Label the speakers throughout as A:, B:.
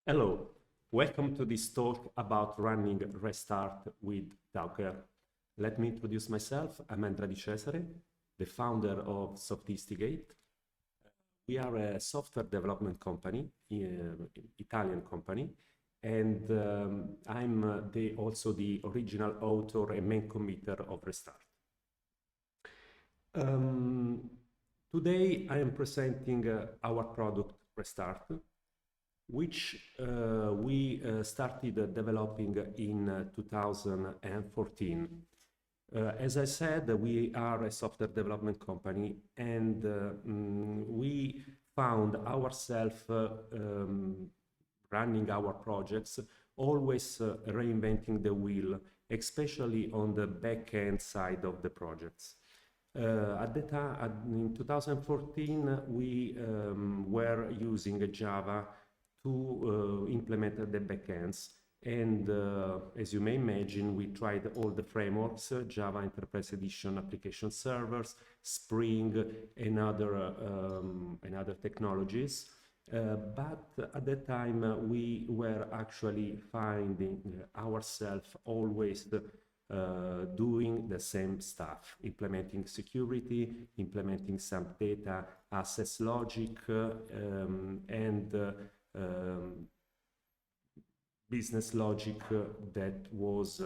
A: Hello, welcome to this talk about running RESTHeart with Docker. Let me introduce myself. I'm Andrea Di Cesare, the founder of Sophisticate. We are a software development company, Italian company, and I'm also the original author and main committer of RESTHeart. Today I am presenting our product RESTHeart, which we started developing in 2014. As I said, we are a software development company, and we found ourselves running our projects, always reinventing the wheel, especially on the back-end side of the projects. At the time, in 2014, we were using Java to implement the backends. And as you may imagine, we tried all the frameworks, Java Enterprise Edition application servers, Spring, and other technologies. But at that time, we were actually finding ourselves always doing the same stuff, implementing security, implementing some data access logic, and business logic that was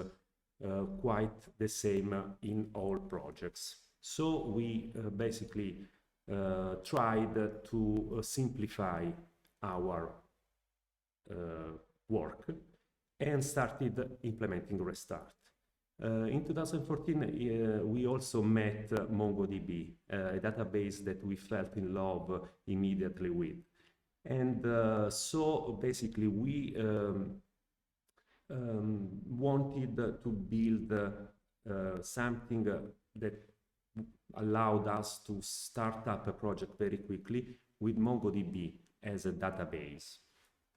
A: quite the same in all projects. So we basically tried to simplify our work and started implementing RESTHeart. In 2014, we also met MongoDB, a database that we fell in love immediately with. And so basically we wanted to build something that allowed us to start up a project very quickly with MongoDB as a database.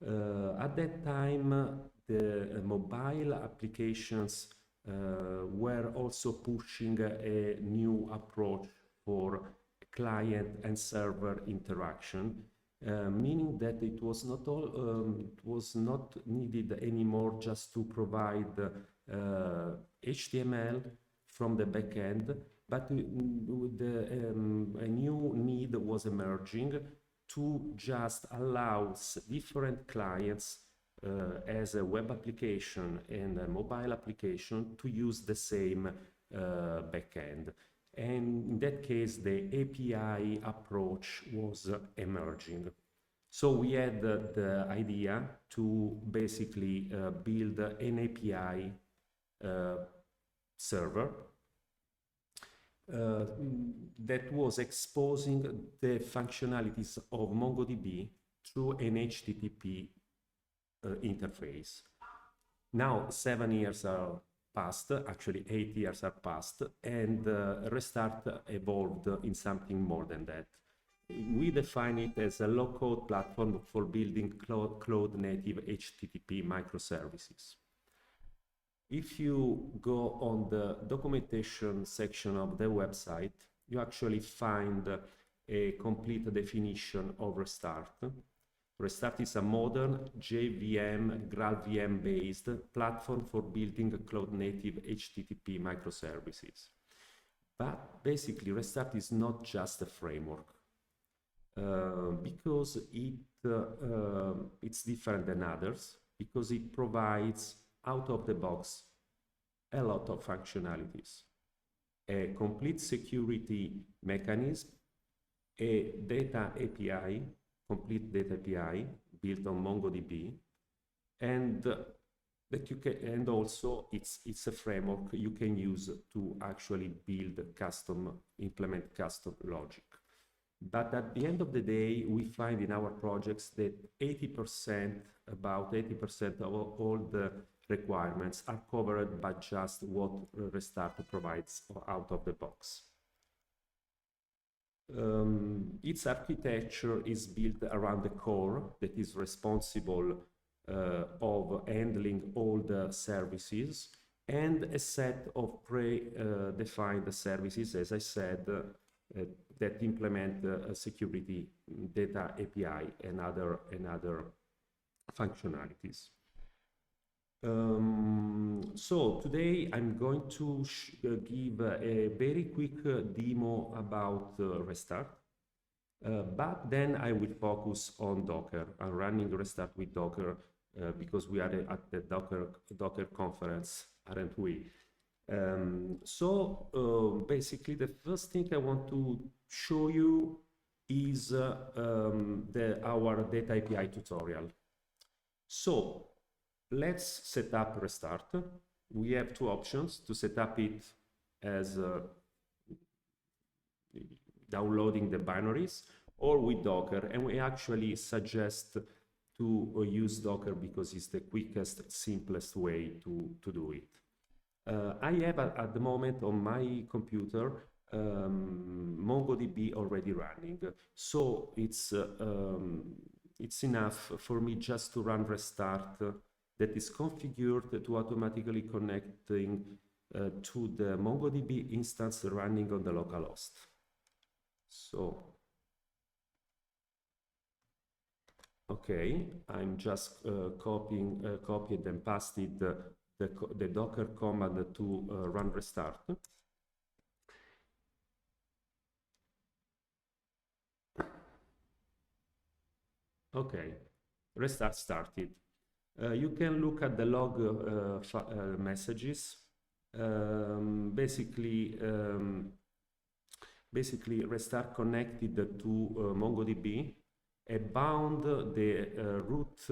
A: At that time, the mobile applications were also pushing a new approach for client and server interaction. Meaning that it was not needed anymore just to provide HTML from the backend, but a new need was emerging to just allow different clients as a web application and a mobile application to use the same backend. And in that case, the API approach was emerging. So we had the idea to basically build an API server that was exposing the functionalities of MongoDB through an HTTP interface. Now, 7 years are passed, actually 8 years are passed, and RESTHeart evolved in something more than that. We define it as a low-code platform for building cloud-native HTTP microservices. If you go on the documentation section of the website, you actually find a complete definition of RESTHeart. RESTHeart is a modern JVM, GraalVM-based platform for building cloud-native HTTP microservices. But basically, RESTHeart is not just a framework, because it's different than others, because it provides out of the box a lot of functionalities, a complete security mechanism, a data API, complete data API built on MongoDB, and that you can, and also it's a framework you can use to actually implement custom logic. But at the end of the day, we find in our projects that about 80% of all the requirements are covered by just what RESTHeart provides out of the box. Its architecture is built around the core that is responsible of handling all the services, and a set of pre-defined services, as I said, that implement security, data API, and other functionalities. So today I'm going to give a very quick demo about RESTHeart, but then I will focus on Docker. I'm running RESTHeart with Docker because we are at the Docker conference, aren't we? Basically the first thing I want to show you is our data API tutorial. So let's set up RESTHeart. We have two options to set up it as downloading the binaries or with Docker, and we actually suggest to use Docker because it's the quickest, simplest way to do it. I have at the moment on my computer MongoDB already running, so it's enough for me just to run RESTHeart that is configured to automatically connecting to the MongoDB instance running on the localhost. So, okay, I'm just copied and pasted the Docker command to run RESTHeart. Okay, RESTHeart started. You can look at the log messages. Basically, RESTHeart connected to MongoDB and bound the root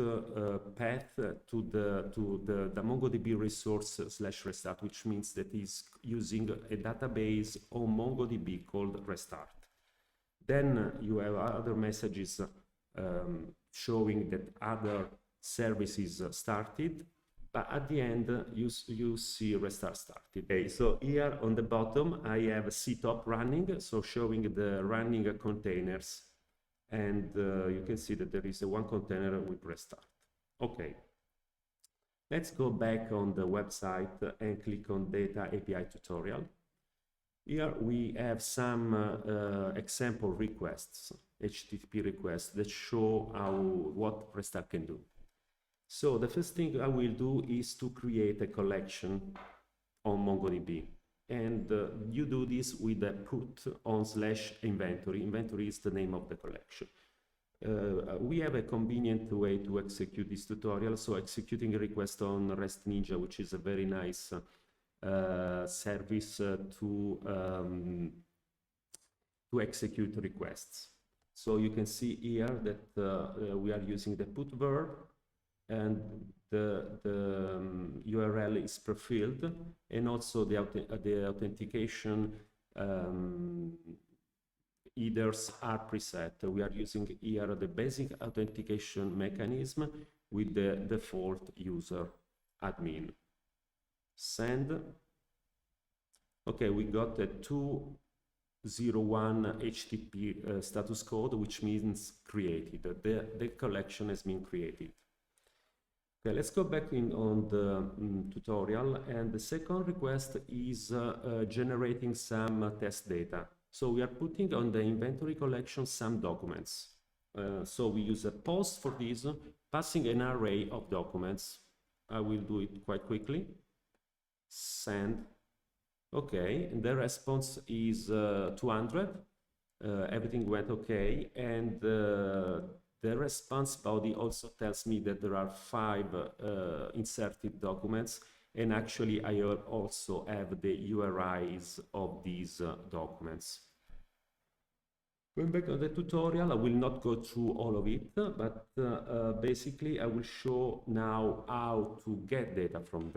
A: path to the MongoDB resource /RESTHeart, which means that is using a database on MongoDB called RESTHeart. Then you have other messages showing that other services started, but at the end you see RESTHeart started. Okay, so here on the bottom I have ctop running, so showing the running containers, and you can see that there is one container with RESTHeart. Okay, let's go back on the website and click on Data API Tutorial. Here we have some example requests, HTTP requests that show what RESTHeart can do. So the first thing I will do is to create a collection on MongoDB. And you do this with the put on /inventory. Inventory is the name of the collection. We have a convenient way to execute this tutorial. So executing a request on REST Ninja, which is a very nice service to execute requests. So you can see here that we are using the put verb, and the URL is pre-filled, and also the authentication headers are preset. We are using here the basic authentication mechanism with the default user admin. Send. Okay, we got a 201 HTTP status code, which means created. The collection has been created. Okay, let's go back on the tutorial, and the second request is generating some test data. So we are putting on the inventory collection some documents. So we use a post for this, passing an array of documents. I will do it quite quickly. Send. Okay, and the response is 200. Everything went okay, and the response body also tells me that there are 5 inserted documents, and actually I also have the URIs of these documents. Going back on the tutorial, I will not go through all of it, but basically I will show now how to get data from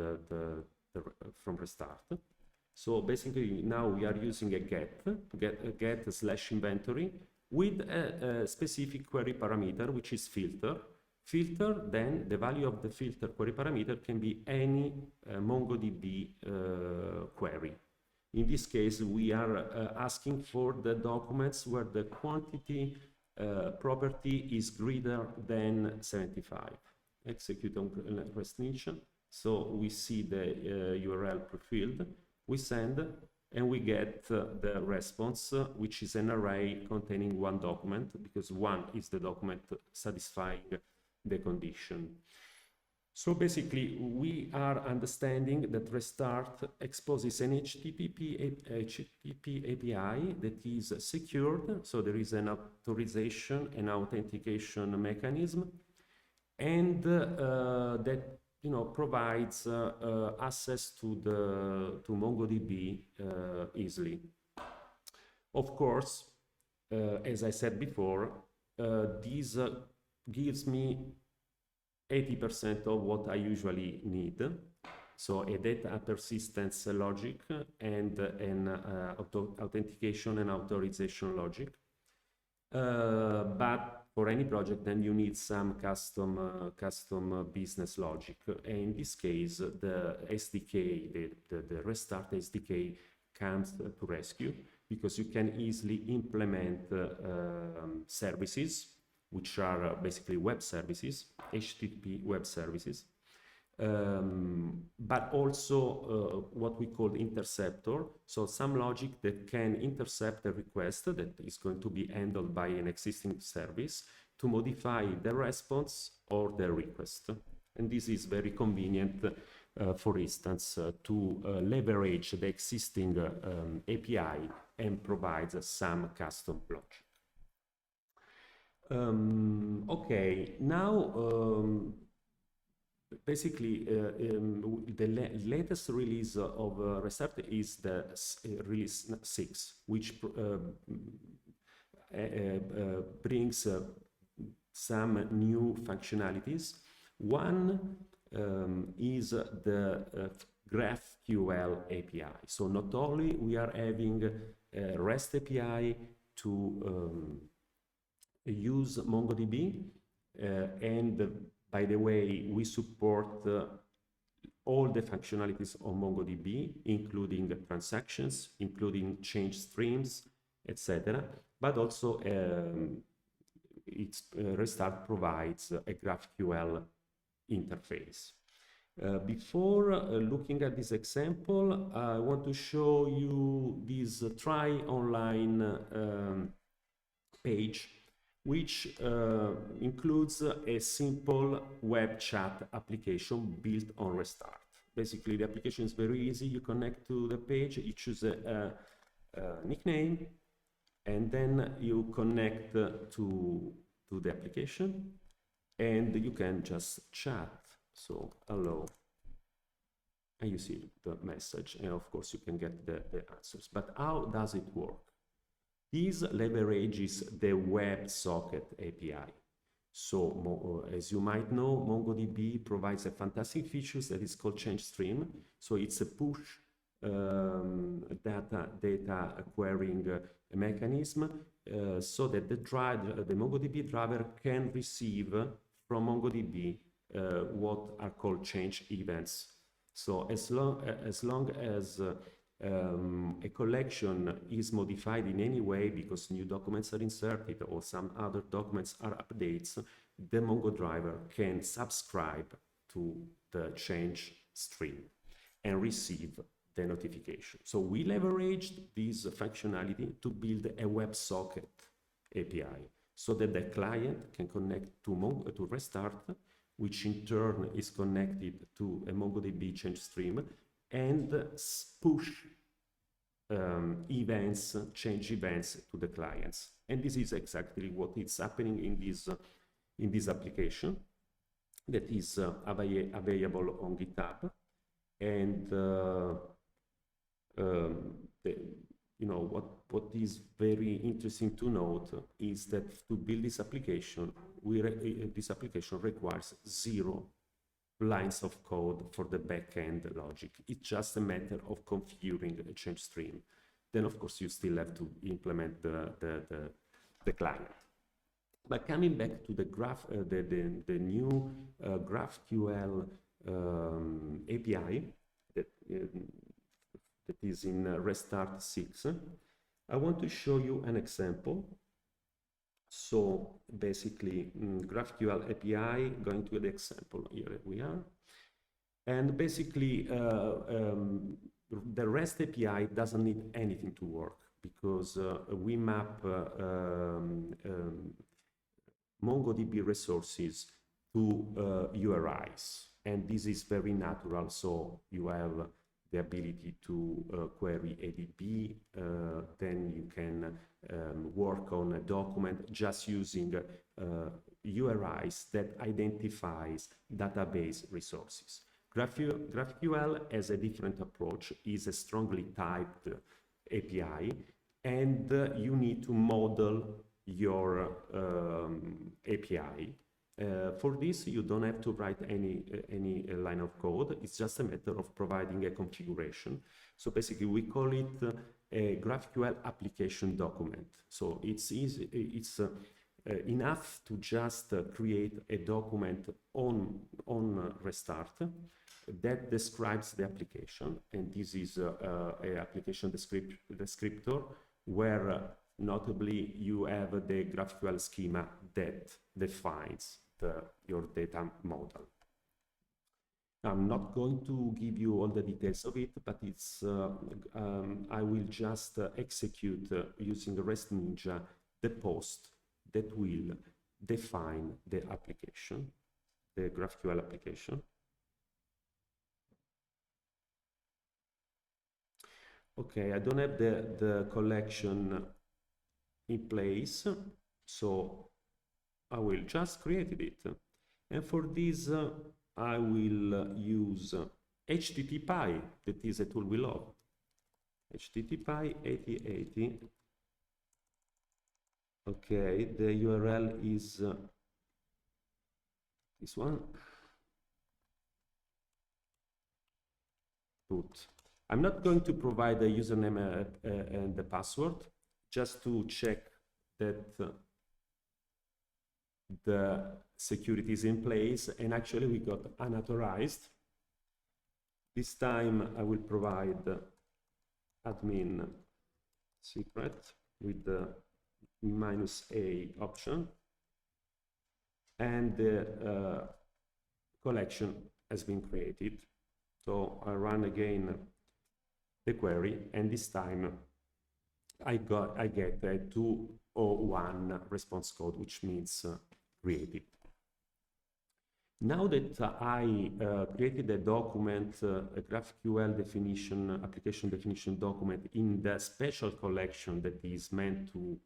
A: from RESTHeart. So basically now we are using a get /inventory with a specific query parameter, which is filter. Filter, then the value of the filter query parameter can be any MongoDB query. In this case, we are asking for the documents where the quantity property is greater than 75. Execute on REST Ninja. So we see the URL pre-filled. We send, and we get the response, which is an array containing 1 document, because 1 is the document satisfying the condition. So basically, we are understanding that RESTHeart exposes an HTTP API that is secured, so there is an authorization and authentication mechanism, and that provides access to MongoDB easily. Of course, as I said before, this gives me 80% of what I usually need. So a data persistence logic and an authentication and authorization logic. But for any project, then you need some custom business logic. And in this case, the SDK, the RESTHeart SDK comes to rescue, because you can easily implement services, which are basically web services, HTTP web services, but also what we call interceptor. So some logic that can intercept a request that is going to be handled by an existing service to modify the response or the request. And this is very convenient, for instance, to leverage the existing API and provide some custom logic. Okay, now basically the latest release of RESTHeart is the release 6, which brings some new functionalities. One is the GraphQL API. So not only we are having a REST API to use MongoDB, and by the way, we support all the functionalities of MongoDB, including transactions, including change streams, etc. But also RESTHeart provides a GraphQL interface. Before looking at this example, I want to show you this try online page, which includes a simple web chat application built on RESTHeart. Basically, the application is very easy. You connect to the page, you choose a nickname, and then you connect to the application, and you can just chat. So, hello. And you see the message, and of course, you can get the answers. But how does it work? This leverages the WebSocket API. So, as you might know, MongoDB provides a fantastic feature that is called change stream. So it's a push data querying mechanism, so that the MongoDB driver can receive from MongoDB what are called change events. So as long as a collection is modified in any way because new documents are inserted or some other documents are updates, the Mongo driver can subscribe to the change stream and receive the notification. So we leveraged this functionality to build a WebSocket API so that the client can connect to RESTHeart, which in turn is connected to a MongoDB change stream, and push change events to the clients. And this is exactly what is happening in this application that is available on GitHub. And what is very interesting to note is that to build this application, this application requires 0 lines of code for the backend logic. It's just a matter of configuring a change stream. Then, of course, you still have to implement the client. But coming back to the new GraphQL API that is in RESTHeart 6, I want to show you an example. So basically, GraphQL API, going to the example, here we are. And basically, the REST API doesn't need anything to work because we map MongoDB resources to URIs, and this is very natural. So you have the ability to query ADB, then you can work on a document just using URIs that identifies database resources. GraphQL has a different approach, is a strongly typed API, and you need to model your API. For this, you don't have to write any line of code. It's just a matter of providing a configuration. So basically, we call it a GraphQL application document. So it's easy. It's enough to just create a document on RESTHeart that describes the application, and this is a application descriptor where notably you have the GraphQL schema that defines your data model. I'm not going to give you all the details of it, but it's I will just execute using REST Ninja the post that will define the application, the GraphQL application. Okay, I don't have the collection in place, so I will just create it. And for this, I will use HTTPy, that is a tool we love. HTTPy 8080. Okay, the URL is this one. Put. I'm not going to provide a username and the password, just to check that the security is in place. And actually we got unauthorized. This time I will provide admin secret with the -a option, and the collection has been created. So I run again the query, and this time I get a 201 response code, which means created. Now that I created a document, a GraphQL definition, application definition document in the special collection that is meant to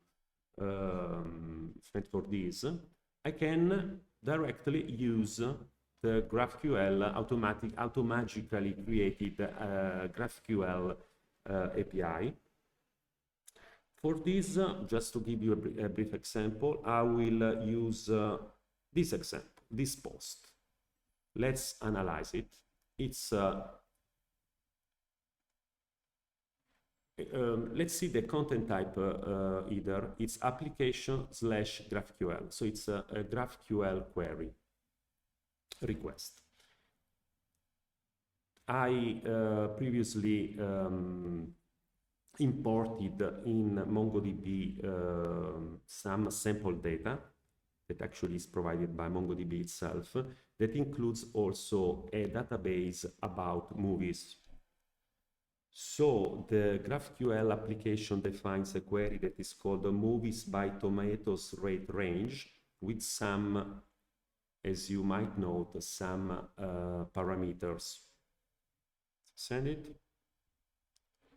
A: meant for this, I can directly use the GraphQL automatically created GraphQL API. For this, just to give you a brief example, I will use this example, this post. Let's analyze it. It's let's see the content type either. It's application/GraphQL. So it's a GraphQL query request. I previously imported in MongoDB some sample data that actually is provided by MongoDB itself, that includes also a database about movies. So the GraphQL application defines a query that is called the movies by tomatoes rate range, with some, as you might note, some parameters. Send it.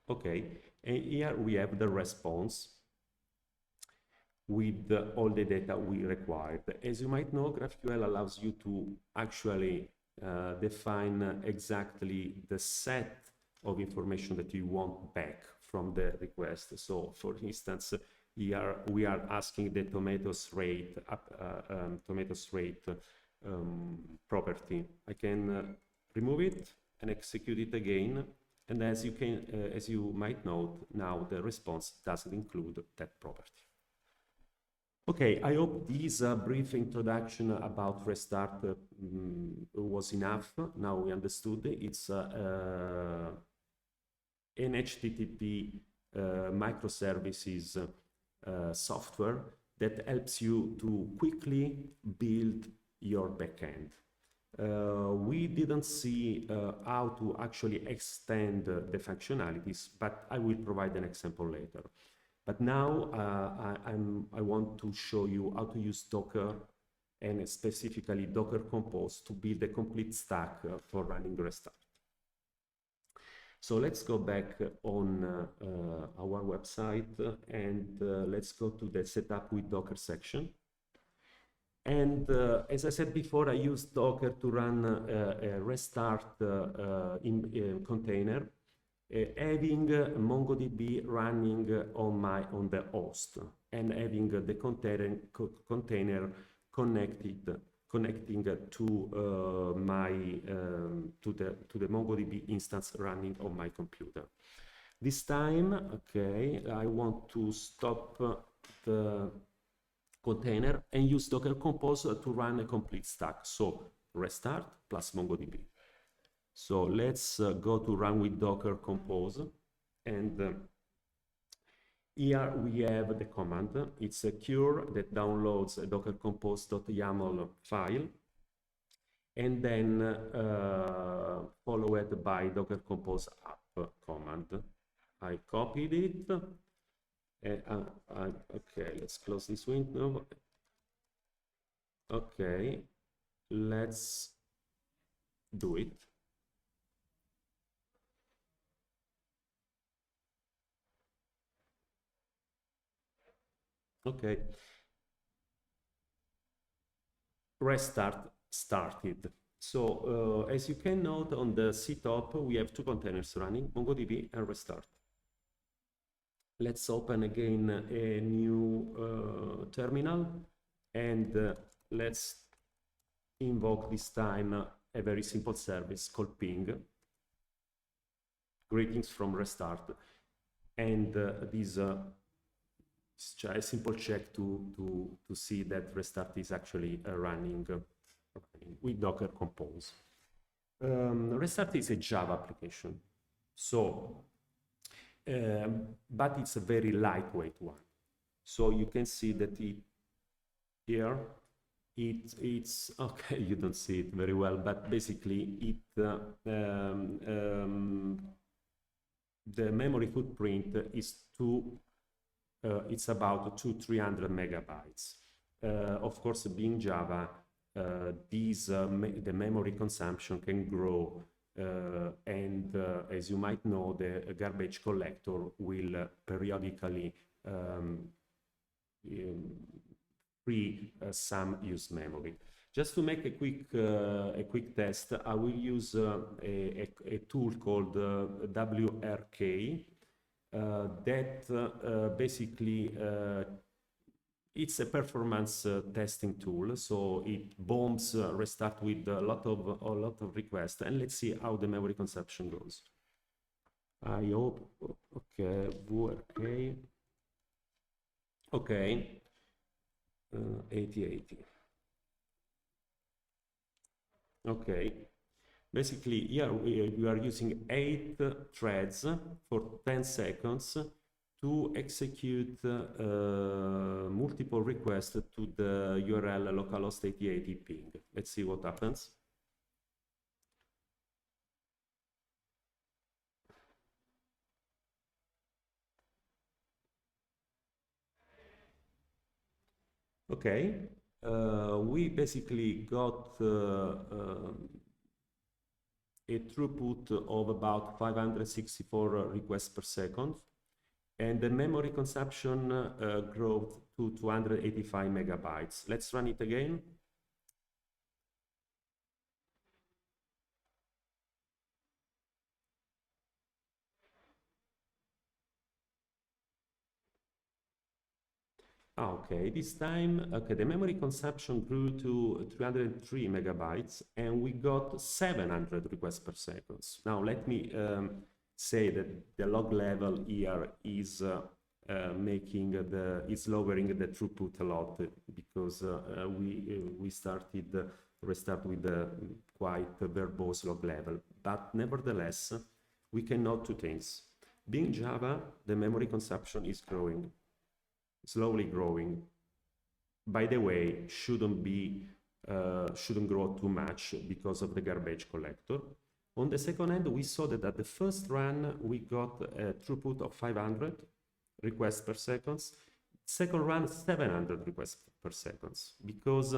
A: Okay, and here we have the response with all the data we required. As you might know, GraphQL allows you to actually define exactly the set of information that you want back from the request. So, for instance, here we are asking the tomatoes rate property. I can remove it and execute it again, and as you might note, now the response doesn't include that property. Okay, I hope this brief introduction about RESTHeart was enough. Now we understood it's an HTTP microservices software that helps you to quickly build your backend. We didn't see how to actually extend the functionalities, but I will provide an example later. But now I want to show you how to use Docker and specifically Docker Compose to build a complete stack for running RESTHeart. So let's go back on our website and let's go to the setup with Docker section. And as I said before, I used Docker to run a RESTHeart container, having MongoDB running on the host and having the container connecting to the MongoDB instance running on my computer. This time, okay, I want to stop the container and use Docker Compose to run a complete stack. So RESTHeart plus MongoDB. So let's go to run with Docker Compose, and here we have the command. It's a cure that downloads a Docker Compose.yaml file, and then followed by Docker Compose app command. I copied it. Okay, let's close this window. Okay, let's do it. Okay, RESTHeart started. So as you can note on the CTOP, we have two containers running, MongoDB and RESTHeart. Let's open again a new terminal, and let's invoke this time a very simple service called ping. Greetings from RESTHeart, and this is a simple check to see that RESTHeart is actually running with Docker Compose. RESTHeart is a Java application, so but it's a very lightweight one. So you can see that it's okay. You don't see it very well, but basically the memory footprint is it's about 200-300 megabytes. Of course, being Java, the memory consumption can grow, and as you might know, the garbage collector will periodically free some used memory. Just to make a quick test, I will use a tool called WRK. That basically it's a performance testing tool, so it bombs RESTHeart with a lot of requests, and let's see how the memory consumption goes. I hope. Okay, WRK. Okay, 8080. Okay. Basically, here we are using 8 threads for 10 seconds to execute multiple requests to the URL localhost 8080 ping. Let's see what happens. Okay, we basically got a throughput of about 564 requests per second, and the memory consumption grew to 285 megabytes. Let's run it again. Okay, this time, okay, the memory consumption grew to 303 megabytes, and we got 700 requests per second. Now, let me say that the log level here is lowering the throughput a lot, because we started RESTHeart with a quite verbose log level. But nevertheless, we can note two things. Being Java, the memory consumption is growing. Slowly growing. By the way, shouldn't grow too much because of the garbage collector. On the second hand, we saw that at the first run we got a throughput of 500 requests per second. Second run, 700 requests per second, because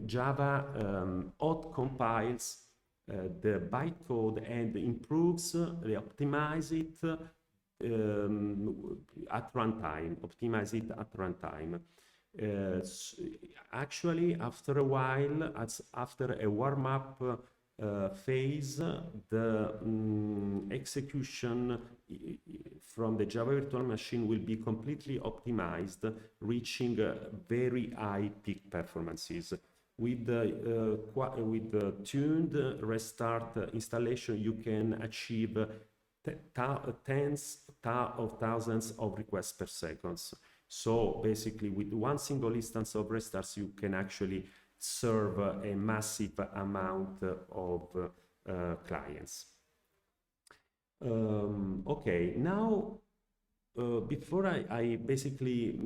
A: Java hot compiles the bytecode and improves, optimize it at runtime, actually, after a while, after a warm-up phase, the execution from the Java virtual machine will be completely optimized, reaching very high peak performances. With the tuned restart installation, you can achieve tens of thousands of requests per second. So basically, with one single instance of restarts, you can actually serve a massive amount of clients. Okay, now before I basically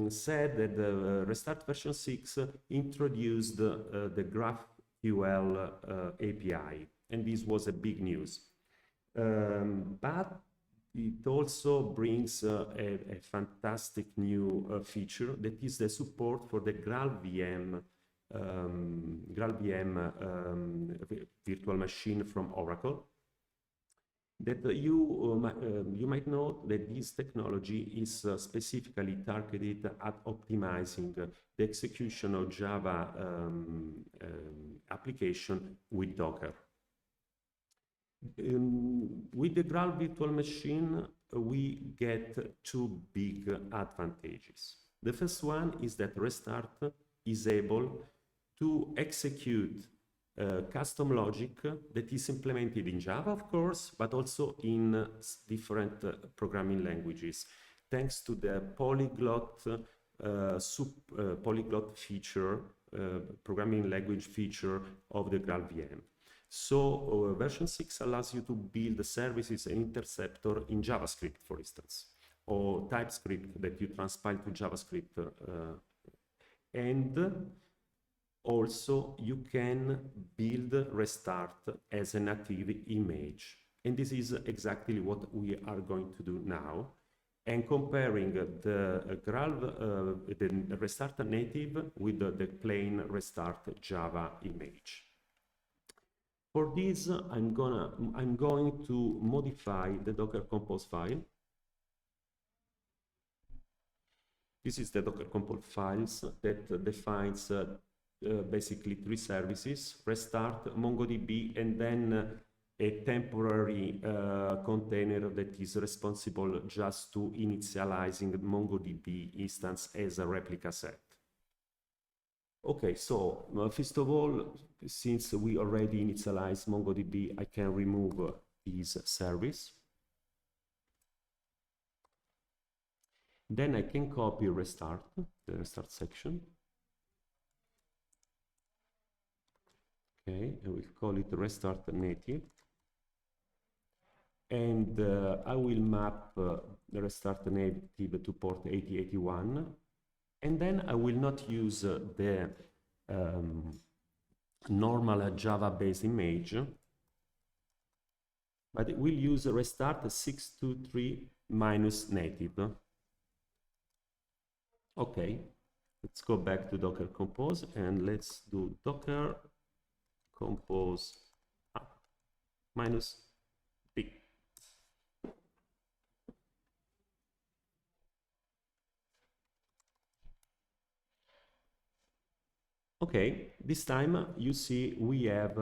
A: said that the Restart version 6 introduced the GraphQL API, and this was a big news. But it also brings a fantastic new feature, that is the support for the GraalVM virtual machine from Oracle. That you might know that this technology is specifically targeted at optimizing the execution of Java application with Docker. With the Graal virtual machine, we get two big advantages. The first one is that Restart is able to execute custom logic that is implemented in Java, of course, but also in different programming languages, thanks to the polyglot feature, programming language feature of the GraalVM. So version 6 allows you to build services and interceptor in JavaScript, for instance, or TypeScript that you transpile to JavaScript. And also you can build Restart as a native image. And this is exactly what we are going to do now. And comparing the Restart native with the plain Restart Java image. For this, I'm going to modify the Docker Compose file. This is the Docker Compose files that defines basically three services: Restart, MongoDB, and then a temporary container that is responsible just to initializing MongoDB instance as a replica set. Okay, so first of all, since we already initialized MongoDB, I can remove this service. Then I can copy Restart, the Restart section. Okay, I will call it Restart native. And I will map the Restart native to port 8081. And then I will not use the normal Java-based image, but it will use Restart 623 minus native. Okay, let's go back to Docker Compose and let's do Docker Compose minus B. Okay, this time you see we have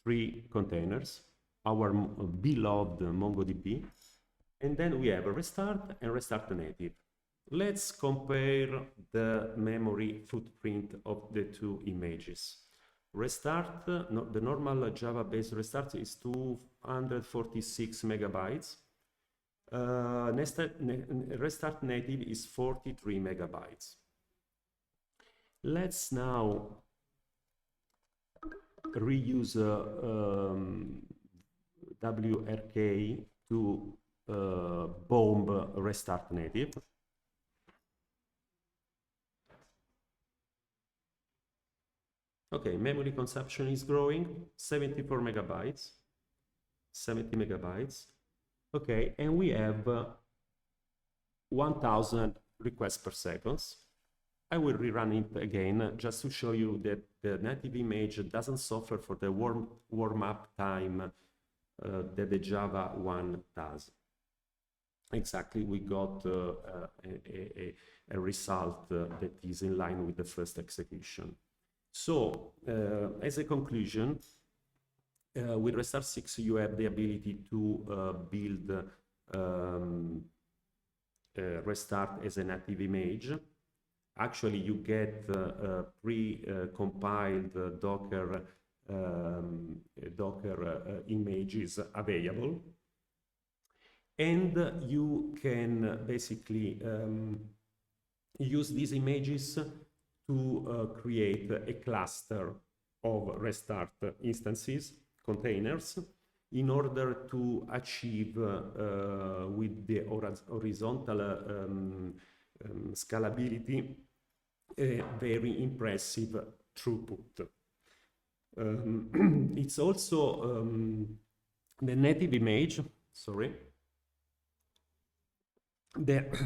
A: three containers, our beloved MongoDB, and then we have a Restart and Restart native. Let's compare the memory footprint of the two images. Restart, the normal Java-based Restart is 246 megabytes. Restart native is 43 megabytes. Let's now reuse WRK to bomb Restart native. Okay, memory consumption is growing, 74 megabytes, 70 megabytes. Okay, and we have 1000 requests per second. I will rerun it again just to show you that the native image doesn't suffer for the warm-up time that the Java one does. Exactly, we got a result that is in line with the first execution. So, as a conclusion, with RESTHeart 6, you have the ability to build RESTHeart as a native image. Actually, you get pre-compiled Docker images available, and you can basically use these images to create a cluster of RESTHeart instances, containers, in order to achieve with the horizontal scalability a very impressive throughput. It's also the native image, sorry. The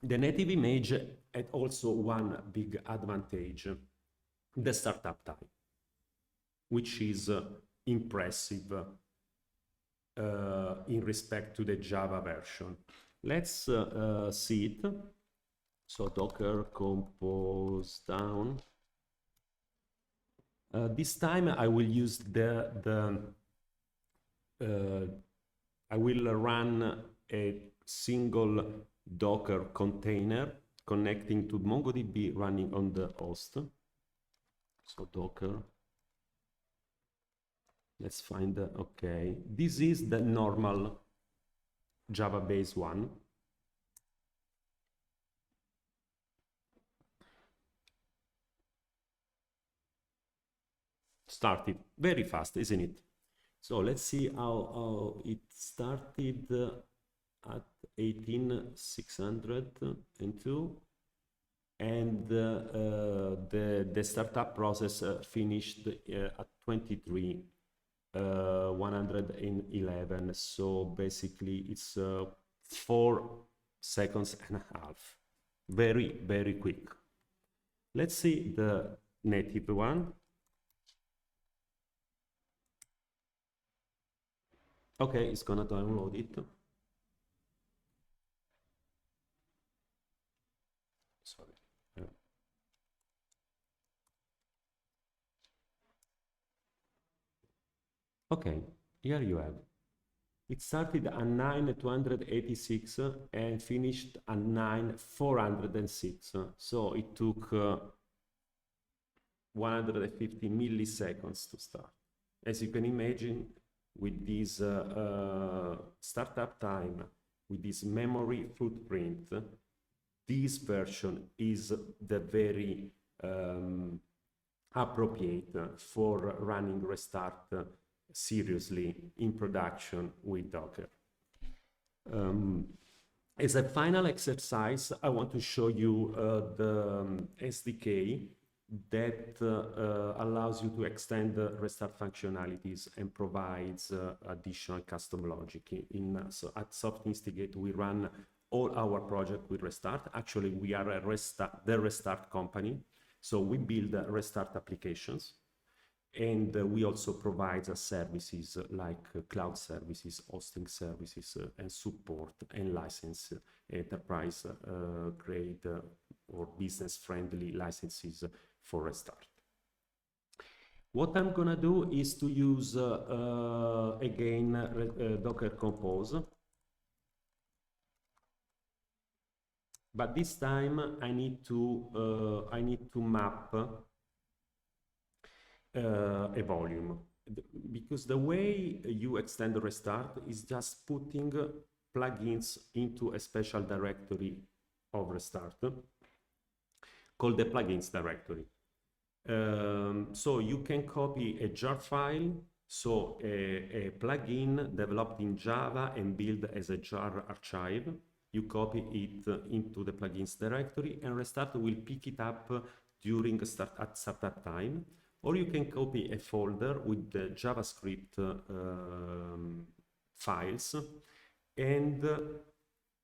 A: native image had also one big advantage, the startup time, which is impressive in respect to the Java version. Let's see it. So Docker compose down. This time I will use I will run a single Docker container connecting to MongoDB running on the host. So Docker. Let's find the, okay. This is the normal Java base one. Started very fast, isn't it? So let's see how it started at 18,602, and the startup process finished at 23,111. So basically it's 4 seconds and a half. Very, very quick. Let's see the native one. Okay, it's gonna download it. Sorry. Okay, here you have. It started at 9,286 and finished at 9,406. So it took 150 milliseconds to start. As you can imagine, with this startup time, with this memory footprint, this version is the very appropriate for running RESTHeart seriously in production with Docker. As a final exercise, I want to show you the SDK that allows you to extend RESTHeart functionalities and provides additional custom logic. So at Soft Instigate, we run all our projects with RESTHeart. Actually, we are the RESTHeart company. So we build RESTHeart applications. And we also provide services like cloud services, hosting services, and support and license enterprise grade or business-friendly licenses for RESTHeart. What I'm gonna do is to use again Docker Compose, but this time I need to map a volume, because the way you extend RESTHeart is just putting plugins into a special directory of RESTHeart called the plugins directory. So you can copy a jar file, so a plugin developed in Java and built as a jar archive. You copy it into the plugins directory, and RESTHeart will pick it up during startup time. Or you can copy a folder with the JavaScript files, and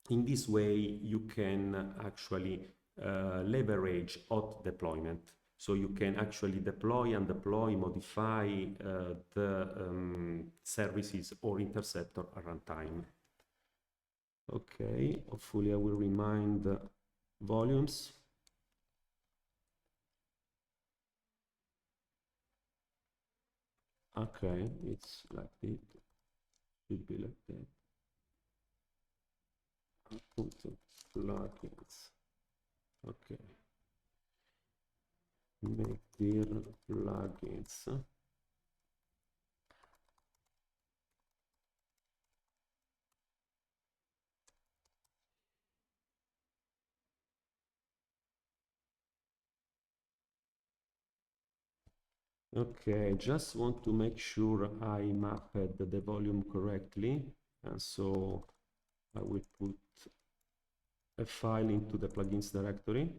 A: in this way you can actually leverage hot deployment. So you can actually deploy, undeploy, modify the services or interceptor at runtime. Okay, hopefully I will remind the volumes. Okay, it's like it should be like that. Put plugins. Okay. Make dir plugins. Okay, just want to make sure I mapped the volume correctly, and so I will put a file into the plugins directory.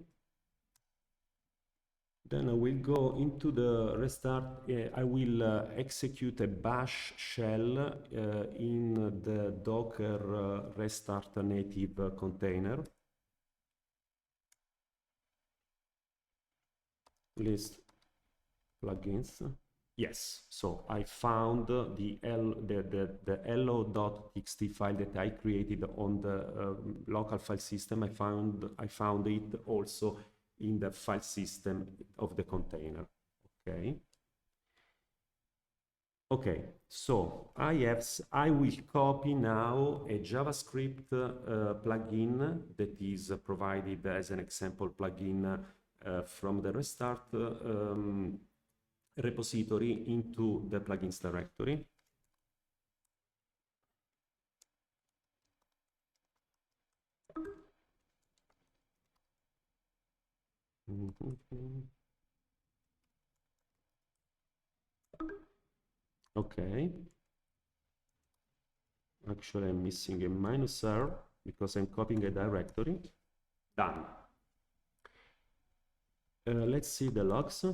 A: Then I will go into the restart. I will execute a bash shell in the Docker restart native container. List plugins. Yes, so I found the lo.txt file that I created on the local file system. I found it also in the file system of the container. Okay. Okay, so I will copy now a JavaScript plugin that is provided as an example plugin from the restart repository into the plugins directory. Okay. Actually, I'm missing a -r because I'm copying a directory. Done. Let's see the logs.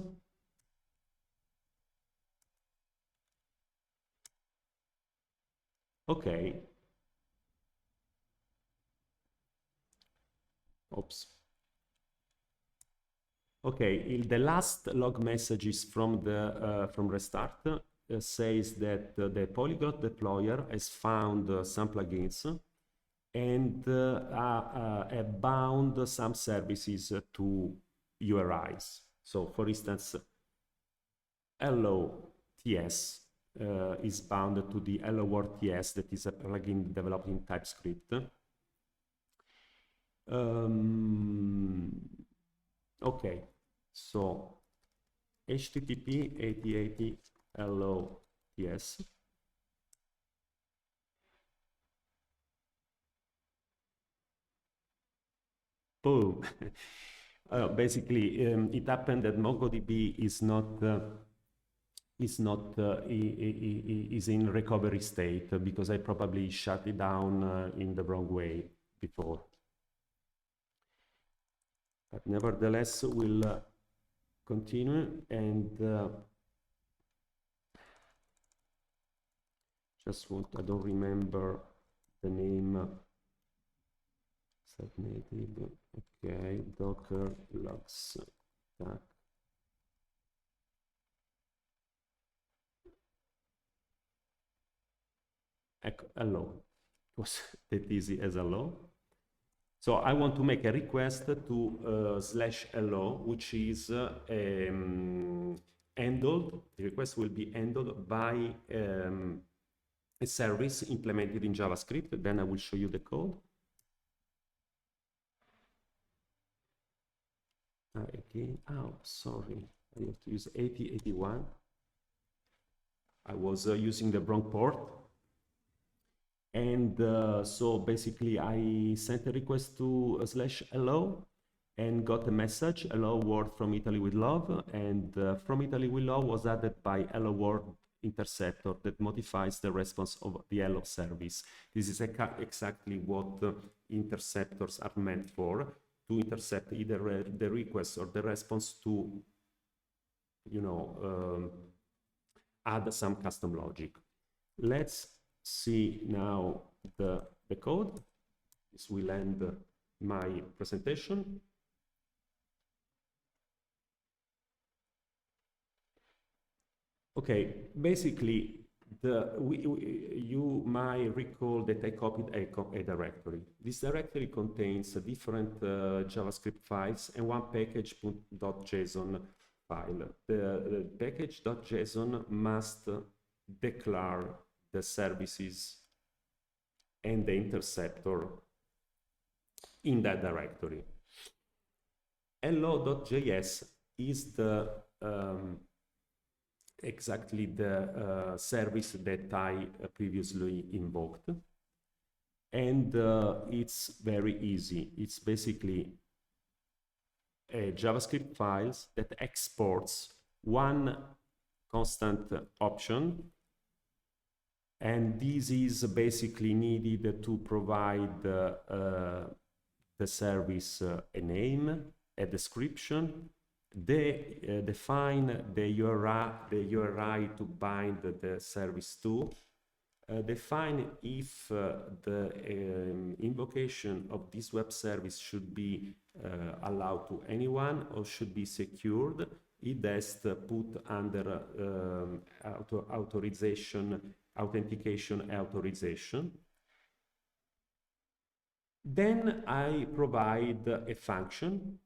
A: Okay. Oops. Okay, the last log messages from the from restart says that the polyglot deployer has found some plugins and bound some services to URIs. So, for instance, LOTS is bound to the hello-world TS, that is a plugin developed in TypeScript. Okay, so HTTP 8080 LOTS. Boom. Basically, it happened that MongoDB is in recovery state because I probably shut it down in the wrong way before. But nevertheless, we'll continue and I don't remember the name. Subnative, okay, Docker logs. Hello. It was that easy as hello. So I want to make a request to /hello, which is handled. The request will be handled by a service implemented in JavaScript. Then I will show you the code. Again, oh, sorry, I have to use 8081. I was using the wrong port. And so basically I sent a request to /hello and got a message, hello world from Italy with love. And from Italy with love was added by hello world interceptor that modifies the response of the hello service. This is exactly what interceptors are meant for, to intercept either the request or the response to, you know, add some custom logic. Let's see now the code. This will end my presentation. Okay, basically, you might recall that I copied a directory. This directory contains different JavaScript files and one package.json file. The package.json must declare the services and the interceptor in that directory. Hello.js is the exactly the service that I previously invoked, and it's very easy. It's basically a JavaScript files that exports one constant option, and this is basically needed to provide the service a name, a description. They define the URI to bind the service to. Define if the invocation of this web service should be allowed to anyone or should be secured. It has put under authentication authorization. Then I provide a function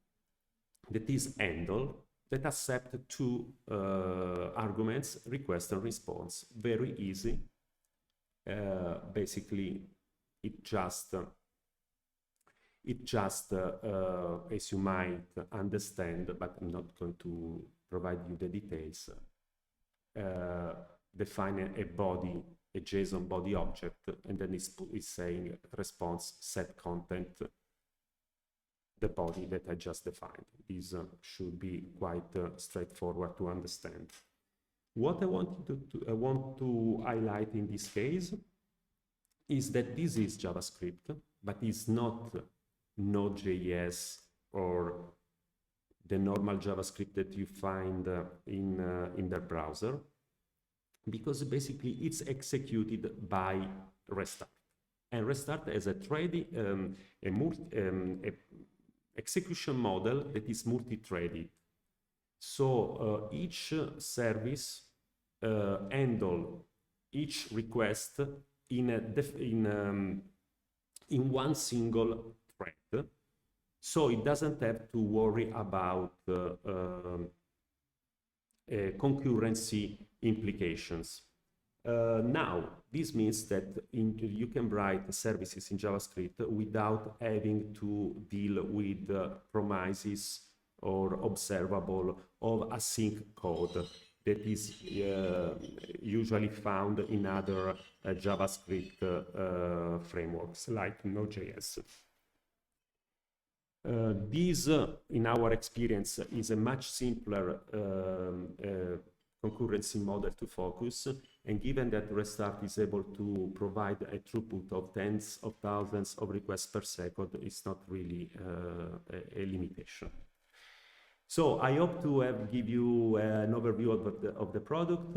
A: that is handle that accept two arguments, request and response. Very easy. Basically, it just as you might understand, but I'm not going to provide you the details, define a body, a JSON body object, and then it's saying response set content, the body that I just defined. This should be quite straightforward to understand. What I want to highlight in this case is that this is JavaScript, but it's not Node.js or the normal JavaScript that you find in the browser, because basically it's executed by RESTHeart. And RESTHeart has a execution model that is multi-threaded. So each service handle each request in one single thread, so it doesn't have to worry about concurrency implications. Now, this means that you can write services in JavaScript without having to deal with promises or observable of async code that is usually found in other JavaScript frameworks like Node.js. This, in our experience, is a much simpler concurrency model to focus, and given that RESTHeart is able to provide a throughput of tens of thousands of requests per second, it's not really a limitation. So I hope to have give you an overview of the product,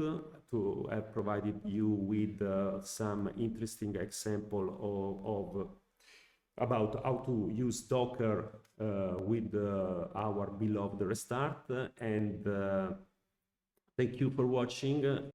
A: to have provided you with some interesting example about how to use Docker with our beloved RESTHeart, and thank you for watching.